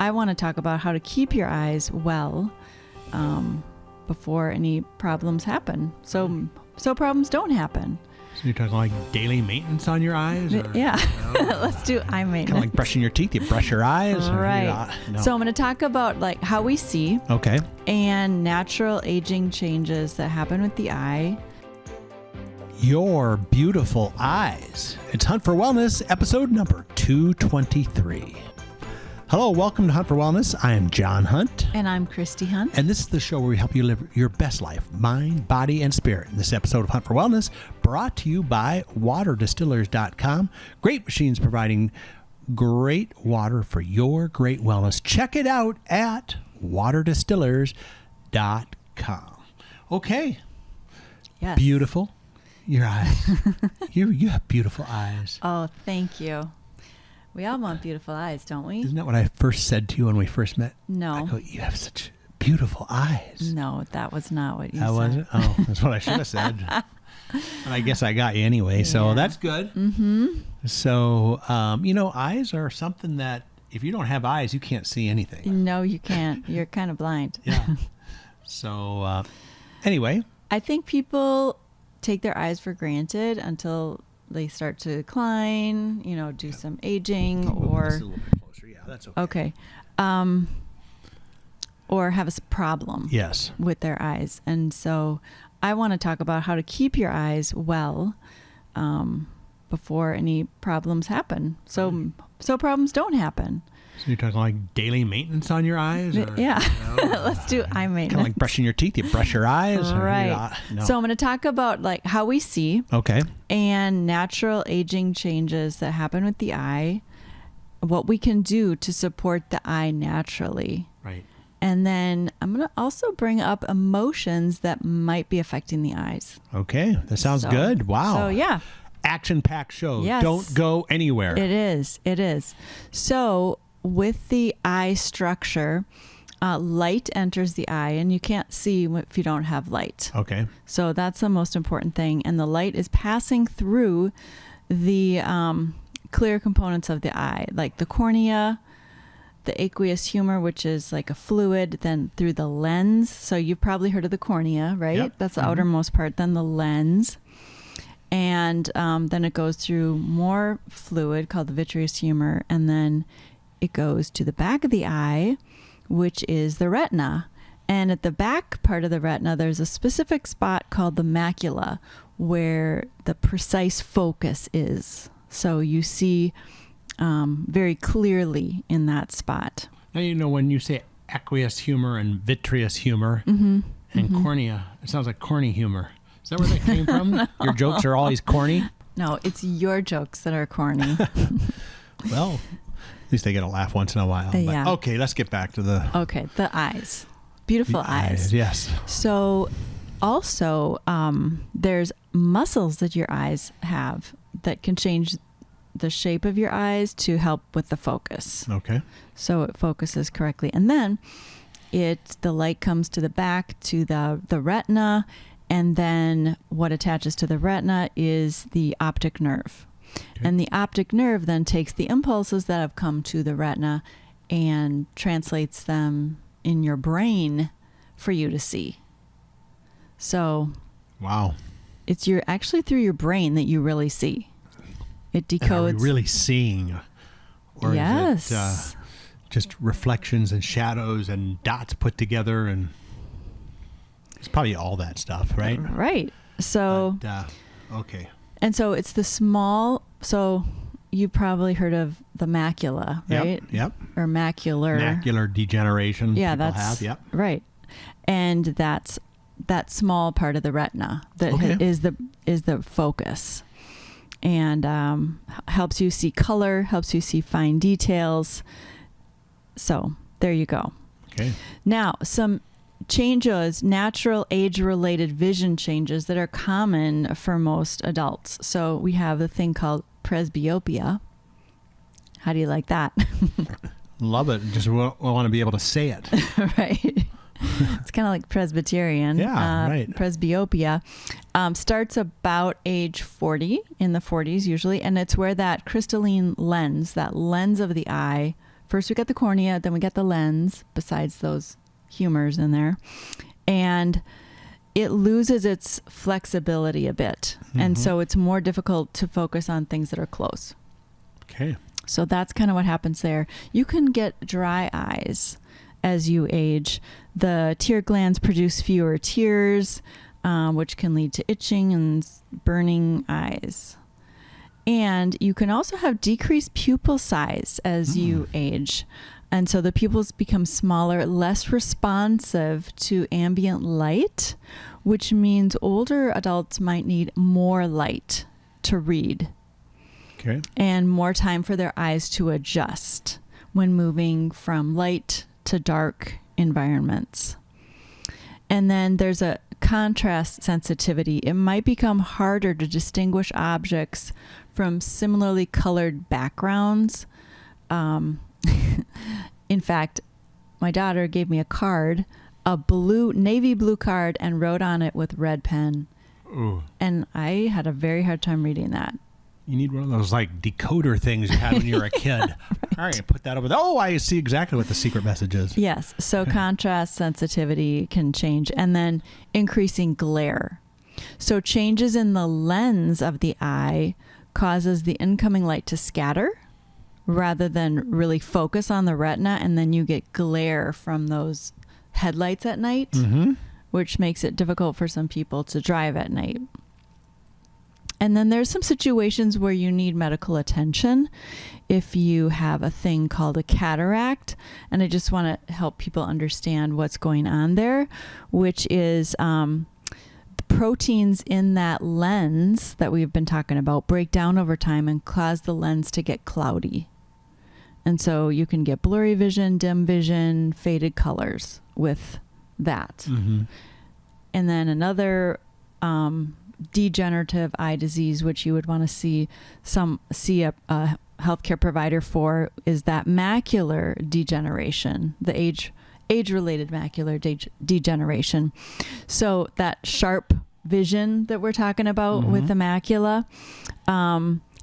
I want to talk about how to keep your eyes well before any problems happen. So problems don't happen. So you're talking like daily maintenance on your eyes? Or, yeah. Let's do eye maintenance. Kind of like brushing your teeth. You brush your eyes? Right. No. So I'm going to talk about like how we see. Okay. And natural aging changes that happen with the eye. Your beautiful eyes. It's Hunt for Wellness, episode number 223. Hello, welcome to Hunt for Wellness. I am John Hunt. And I'm Christy Hunt. And this is the show where we help you live your best life, mind, body, and spirit. In this episode of Hunt for Wellness, brought to you by waterdistillers.com. Great machines providing great water for your great wellness. Check it out at waterdistillers.com. Okay. Yes. Beautiful. Your eyes. You have beautiful eyes. Oh, thank you. We all want beautiful eyes, don't we? Isn't that what I first said to you when we first met? No. I go, you have such beautiful eyes. No, that was not what you said. That wasn't? Oh, that's what I should have said. But I guess I got you anyway, so that's good. Mm-hmm. So, eyes are something that if you don't have eyes, you can't see anything. No, you can't. You're kind of blind. Yeah. So, anyway. I think people take their eyes for granted until they start to decline, do some aging or... Just a little bit closer. Yeah, that's okay. Okay. Or have a problem Yes. with their eyes. And so I want to talk about how to keep your eyes well before any problems happen. So problems don't happen. So you're talking like daily maintenance on your eyes? Or, yeah. Let's do eye maintenance. Kind of like brushing your teeth. You brush your eyes? Right. No. So I'm going to talk about like how we see. Okay. And natural aging changes that happen with the eye. What we can do to support the eye naturally. Right. And then I'm going to also bring up emotions that might be affecting the eyes. Okay. That sounds good. Wow. So, yeah. Action-packed show. Yes. Don't go anywhere. It is. It is. So with the eye structure, light enters the eye, and you can't see if you don't have light. Okay. So that's the most important thing. And the light is passing through the clear components of the eye, like the cornea, the aqueous humor, which is like a fluid, then through the lens. So you've probably heard of the cornea, right? Yep. That's the outermost part. Then the lens. And then it goes through more fluid called the vitreous humor. And then it goes to the back of the eye, which is the retina. And at the back part of the retina, there's a specific spot called the macula, where the precise focus is. So you see very clearly in that spot. Now, when you say aqueous humor and vitreous humor and cornea, it sounds like corny humor. Is that where that came from? No. Your jokes are always corny? No, it's your jokes that are corny. Well, at least they get a laugh once in a while. Yeah. But, okay, let's get back to the... Okay, the eyes. Beautiful eyes. Yes. So also, there's muscles that your eyes have that can change the shape of your eyes to help with the focus. Okay. So it focuses correctly. And then the light comes to the back to the retina, and then what attaches to the retina is the optic nerve. Okay. And the optic nerve then takes the impulses that have come to the retina and translates them in your brain for you to see. So wow. It's actually through your brain that you really see. It decodes. And are we really seeing? Or yes. Is it just reflections and shadows and dots put together? And it's probably all that stuff, right? Right. So. Okay. And so it's the small. So you probably heard of the macula, right? Yep. Or macular. Macular degeneration. Yeah, that's right. And that's that small part of the retina that is the focus, and helps you see color, helps you see fine details. So there you go. Okay. Now some changes, natural age-related vision changes that are common for most adults. So we have the thing called presbyopia. How do you like that? Love it. Just want to be able to say it. Right. It's kind of like Presbyterian. Yeah, right. Presbyopia starts about age 40, in the 40s usually, and it's where that crystalline lens, that lens of the eye, first we got the cornea, then we got the lens, besides those humors in there. And it loses its flexibility a bit. And so it's more difficult to focus on things that are close. Okay. So that's kind of what happens there. You can get dry eyes as you age. The tear glands produce fewer tears, which can lead to itching and burning eyes. And you can also have decreased pupil size as you age. And so the pupils become smaller, less responsive to ambient light, which means older adults might need more light to read. Okay. And more time for their eyes to adjust when moving from light to dark environments. And then there's a contrast sensitivity. It might become harder to distinguish objects from similarly colored backgrounds. In fact, my daughter gave me a card, a navy blue card, and wrote on it with red pen. Ooh. And I had a very hard time reading that. You need one of those like decoder things you had when you were a kid. Right. All right, put that over there. Oh, I see exactly what the secret message is. Yes. So contrast sensitivity can change, and then increasing glare. So changes in the lens of the eye causes the incoming light to scatter rather than really focus on the retina, and then you get glare from those headlights at night, which makes it difficult for some people to drive at night. And then there's some situations where you need medical attention if you have a thing called a cataract. And I just want to help people understand what's going on there, which is the proteins in that lens that we've been talking about break down over time and cause the lens to get cloudy. And so you can get blurry vision, dim vision, faded colors with that. And then another degenerative eye disease, which you would want to see a healthcare provider for, is that macular degeneration, the age-related macular degeneration. So that sharp vision that we're talking about with the macula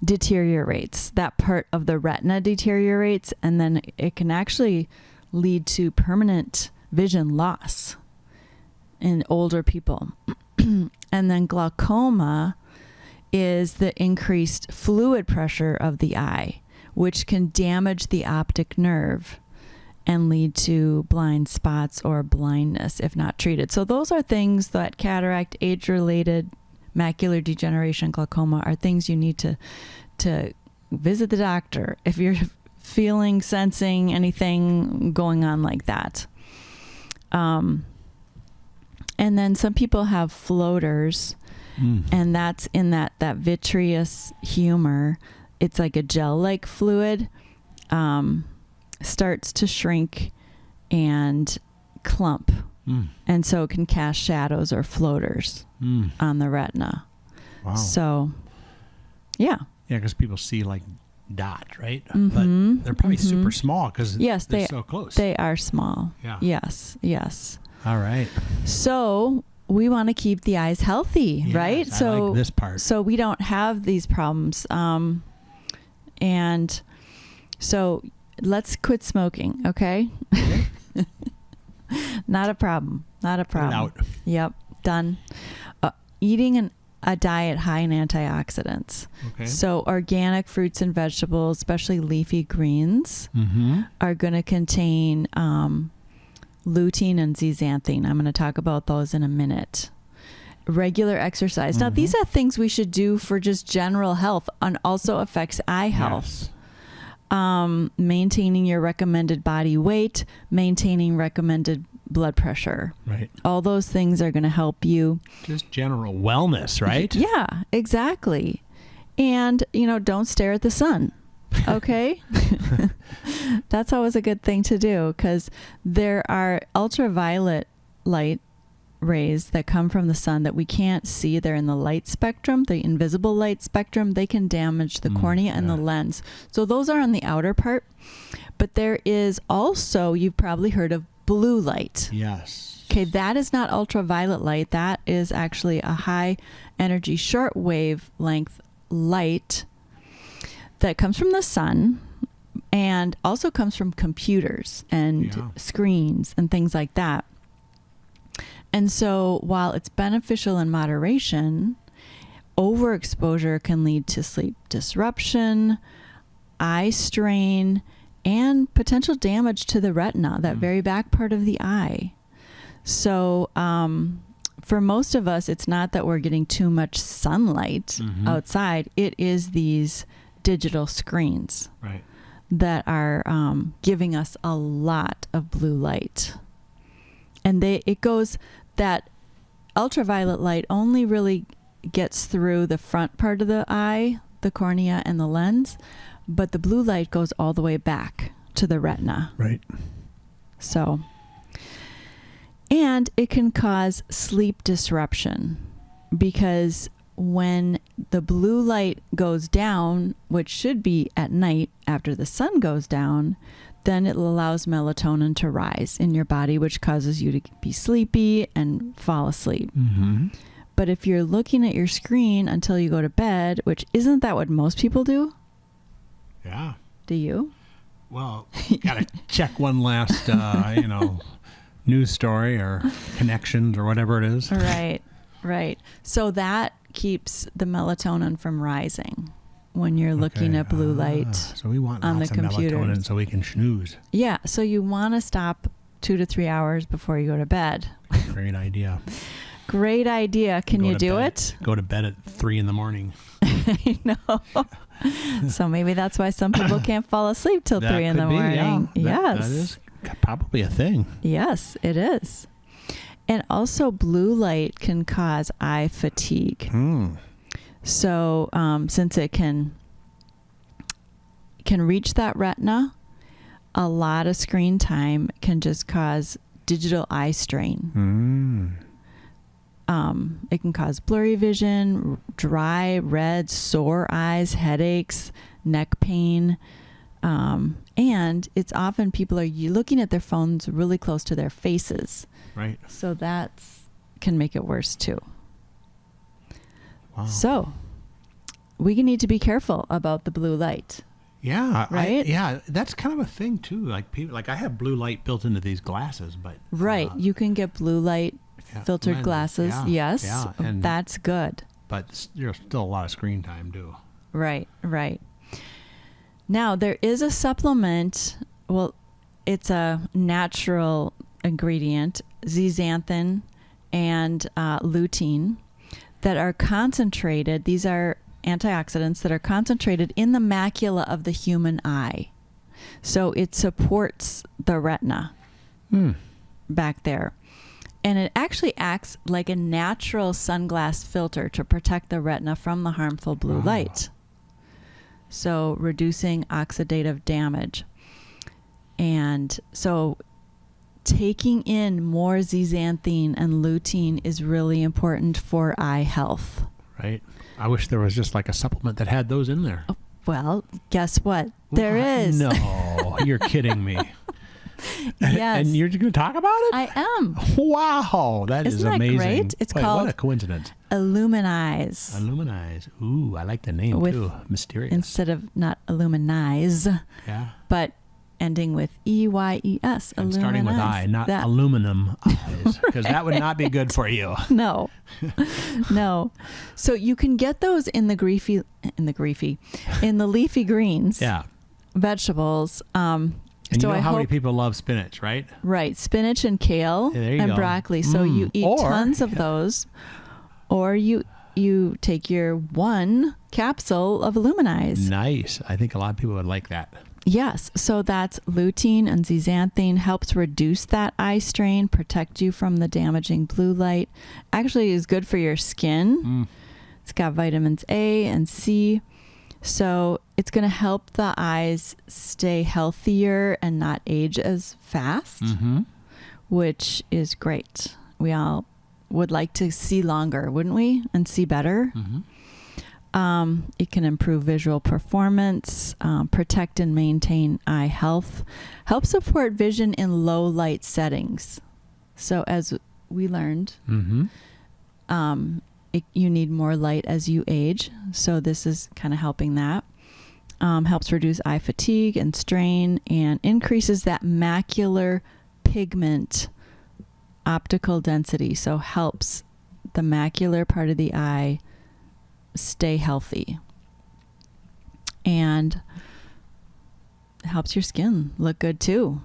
deteriorates. That part of the retina deteriorates, and then it can actually lead to permanent vision loss in older people. And then glaucoma is the increased fluid pressure of the eye, which can damage the optic nerve and lead to blind spots or blindness if not treated. So those are things that cataract, age-related macular degeneration, glaucoma are things you need to visit the doctor if you're sensing anything going on like that. And then some people have floaters, and that's in that vitreous humor. It's like a gel-like fluid, starts to shrink and clump. And so it can cast shadows or floaters on the retina. Wow. So, yeah. Yeah, because people see like dots, right? But they're probably super small because they're so close. They are small. Yeah. Yes. All right. So we want to keep the eyes healthy, right? I like this part. So we don't have these problems. And so let's quit smoking, okay? Not a problem. Not a problem. Put it out. Yep. Done. Eating a diet high in antioxidants. Okay. So organic fruits and vegetables, especially leafy greens, are going to contain lutein and zeaxanthin. I'm going to talk about those in a minute. Regular exercise. Now, these are things we should do for just general health and also affects eye health. Yes. Maintaining your recommended body weight, maintaining recommended blood pressure. Right. All those things are going to help you. Just general wellness, right? Yeah, exactly. And, don't stare at the sun. Okay. That's always a good thing to do because there are ultraviolet light rays that come from the sun that we can't see. They're in the light spectrum, the invisible light spectrum. They can damage the cornea and the lens. So those are on the outer part. But there is also, you've probably heard of blue light. Yes. Okay, that is not ultraviolet light. That is actually a high energy short wavelength light that comes from the sun, and also comes from computers and screens and things like that. And so while it's beneficial in moderation, overexposure can lead to sleep disruption, eye strain, and potential damage to the retina, that very back part of the eye. So for most of us, it's not that we're getting too much sunlight outside. It is these digital screens that are giving us a lot of blue light. And that ultraviolet light only really gets through the front part of the eye, the cornea and the lens, but the blue light goes all the way back to the retina. Right. So, and it can cause sleep disruption, because when the blue light goes down, which should be at night after the sun goes down, then it allows melatonin to rise in your body, which causes you to be sleepy and fall asleep. But if you're looking at your screen until you go to bed, which isn't that what most people do? Yeah. Do you? Well, got to check one last, news story or connections or whatever it is. Right. So that keeps the melatonin from rising when you're looking at blue light. So we want on lots the of computer melatonin so we can snooze. Yeah. So you want to stop 2 to 3 hours before you go to bed. Great idea. Great idea. Can you do it? Go to bed at 3 a.m. I know. So maybe that's why some people can't fall asleep till 3 in the morning. Yes. That is probably a thing. Yes, it is. And also blue light can cause eye fatigue. So since it can reach that retina, a lot of screen time can just cause digital eye strain. It can cause blurry vision, dry, red, sore eyes, headaches, neck pain. And it's often people are looking at their phones really close to their faces. Right. So that can make it worse too. Wow. So we need to be careful about the blue light. Yeah. Right? That's kind of a thing too. Like people, I have blue light built into these glasses, but right. You can get blue light filtered lenses. Glasses. Yes. Yeah. And that's good. But there's still a lot of screen time too. Right. Now there is a supplement. Well, it's a natural ingredient, zeaxanthin and lutein, that are concentrated. These are antioxidants that are concentrated in the macula of the human eye. So it supports the retina back there. And it actually acts like a natural sunglass filter to protect the retina from the harmful blue light. So reducing oxidative damage. And so taking in more zeaxanthin and lutein is really important for eye health. Right. I wish there was just like a supplement that had those in there. Well, guess what? There is. No, you're kidding me. Yes. And you're going to talk about it? I am. Wow. That is Isn't that amazing. great? It's called what a coincidence. Illumineyes. Illumineyes. Ooh, I like the name too. Mysterious. Instead of not Illumineyes. Yeah. But ending with EYES. And starting with I, not aluminum eyes, because that would not be good for you. No. So you can get those in the leafy greens. Yeah. Vegetables. And you know how many people love spinach, right? Right. Spinach and kale and broccoli. So you eat tons of those, or you take your one capsule of Illumineyes. Nice. I think a lot of people would like that. Yes. So that's lutein and zeaxanthin, helps reduce that eye strain, protect you from the damaging blue light. Actually is good for your skin. It's got vitamins A and C. So it's going to help the eyes stay healthier and not age as fast, which is great. We all would like to see longer, wouldn't we? And see better. It can improve visual performance, protect and maintain eye health, help support vision in low light settings. So as we learned, you need more light as you age. So this is kind of helping that. helps reduce eye fatigue and strain, and increases that macular pigment optical density. So helps the macular part of the eye stay healthy. And helps your skin look good too.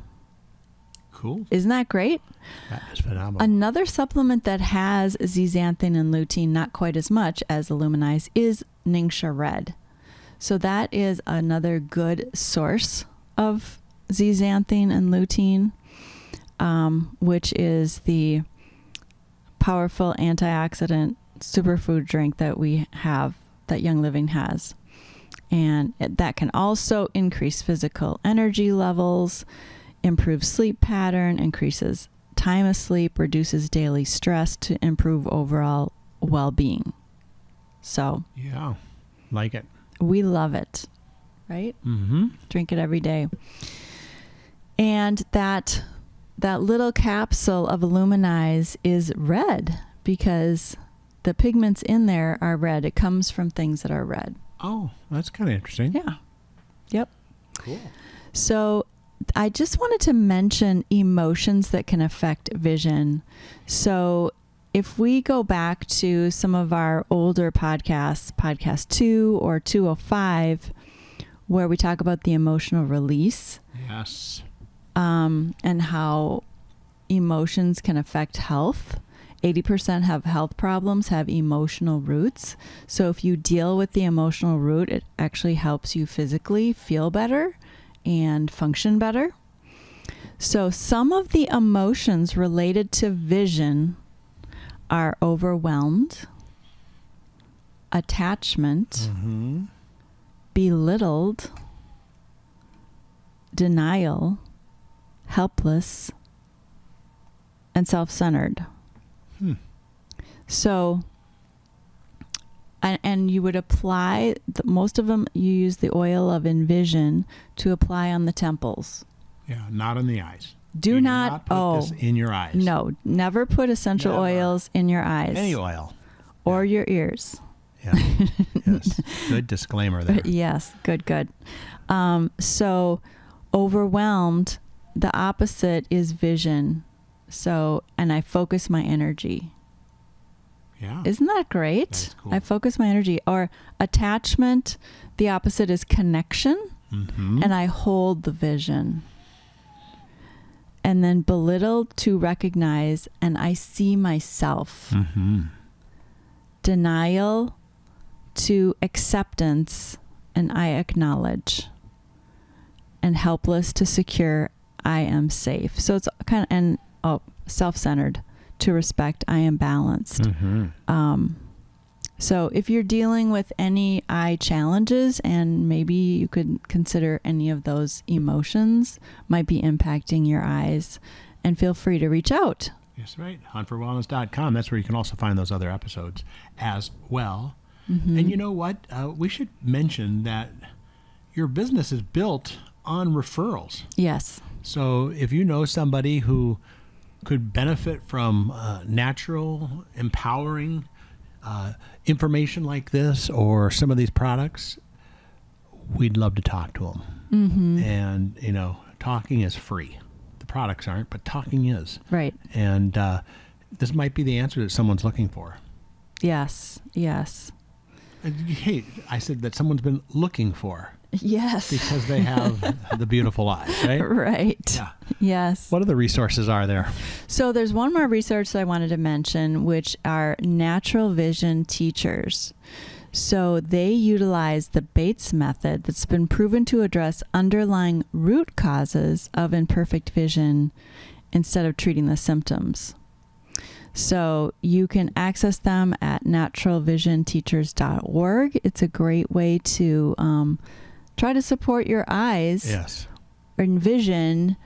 Cool. Isn't that great? That is phenomenal. Another supplement that has zeaxanthin and lutein, not quite as much as Illumineyes, is NingXia Red. So that is another good source of zeaxanthin and lutein, which is the powerful antioxidant superfood drink that we have, that Young Living has. And that can also increase physical energy levels, improve sleep pattern, increases time of sleep, reduces daily stress to improve overall well-being. So yeah, like it. We love it, right? Mm-hmm. Drink it every day. And that little capsule of Illumineyes is red because the pigments in there are red. It comes from things that are red. Oh, that's kind of interesting. Yeah. Yep. Cool. So I just wanted to mention emotions that can affect vision. So if we go back to some of our older podcasts, podcast 2 or 205, where we talk about the emotional release. Yes. And how emotions can affect health. 80% have health problems, have emotional roots. So if you deal with the emotional root, it actually helps you physically feel better and function better. So some of the emotions related to vision are overwhelmed, attachment, belittled, denial, helpless, and self-centered. So, and you would apply, most of them, you use the oil of Envision to apply on the temples. Yeah, not on the eyes. Do not put this in your eyes. No, never put essential oils in your eyes. Any oil. Or your ears. Yeah. Yes. Good disclaimer there. Yes. Good. So overwhelmed, the opposite is vision. So, and I focus my energy. Yeah. Isn't that great? That is cool. I focus my energy. Or attachment, the opposite is connection. And I hold the vision. And then belittled, to recognize, and I see myself. Denial, to acceptance, and I acknowledge. And helpless, to secure, I am safe. So it's kind of, and self-centered, to respect, I am balanced. So if you're dealing with any eye challenges, and maybe you could consider any of those emotions might be impacting your eyes, and feel free to reach out. Yes, right. huntforwellness.com. That's where you can also find those other episodes as well. And you know what? We should mention that your business is built on referrals. Yes. So if you know somebody who could benefit from natural, empowering information like this, or some of these products, we'd love to talk to them. And, you know, talking is free. The products aren't, but talking is. Right. And this might be the answer that someone's looking for. Yes. Hey, I said that someone's been looking for. Yes. Because they have the beautiful eyes, right? Right. Yeah. Yes. What other resources are there? So there's one more resource I wanted to mention, which are natural vision teachers. So they utilize the Bates method that's been proven to address underlying root causes of imperfect vision instead of treating the symptoms. So you can access them at naturalvisionteachers.org. It's a great way to try to support your eyes. Yes. And vision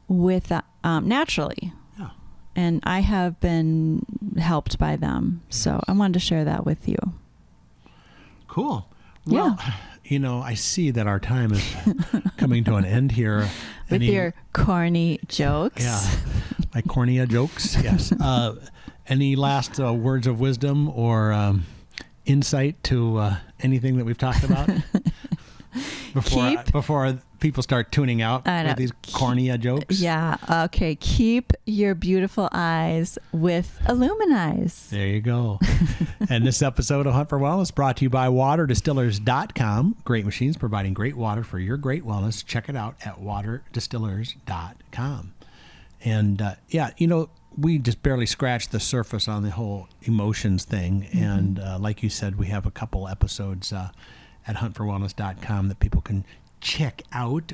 with naturally. Yeah. And I have been helped by them. So I wanted to share that with you. Cool. Well, you know, I see that our time is coming to an end here. With your corny jokes. Yeah. My cornea jokes. Yes. Any last words of wisdom or insight to anything that we've talked about? before people start tuning out with these cornea jokes. Yeah. Okay. Keep your beautiful eyes with Illumineyes. There you go. And this episode of Hunt for Wellness brought to you by waterdistillers.com. Great machines providing great water for your great wellness. Check it out at waterdistillers.com. And we just barely scratched the surface on the whole emotions thing. Mm-hmm. And like you said, we have a couple episodes at huntforwellness.com that people can check out.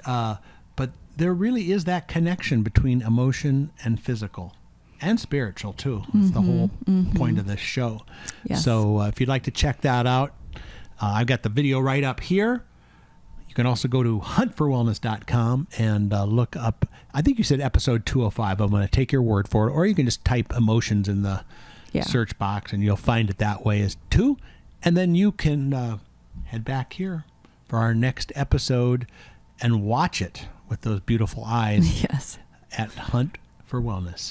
But there really is that connection between emotion and physical and spiritual, too. That's the whole point of this show. Yes. So if you'd like to check that out, I've got the video right up here. You can also go to huntforwellness.com and look up, I think you said episode 205. I'm going to take your word for it. Or you can just type emotions in the search box and you'll find it that way as too. And then you can head back here for our next episode and watch it with those beautiful eyes yes. at Hunt for Wellness.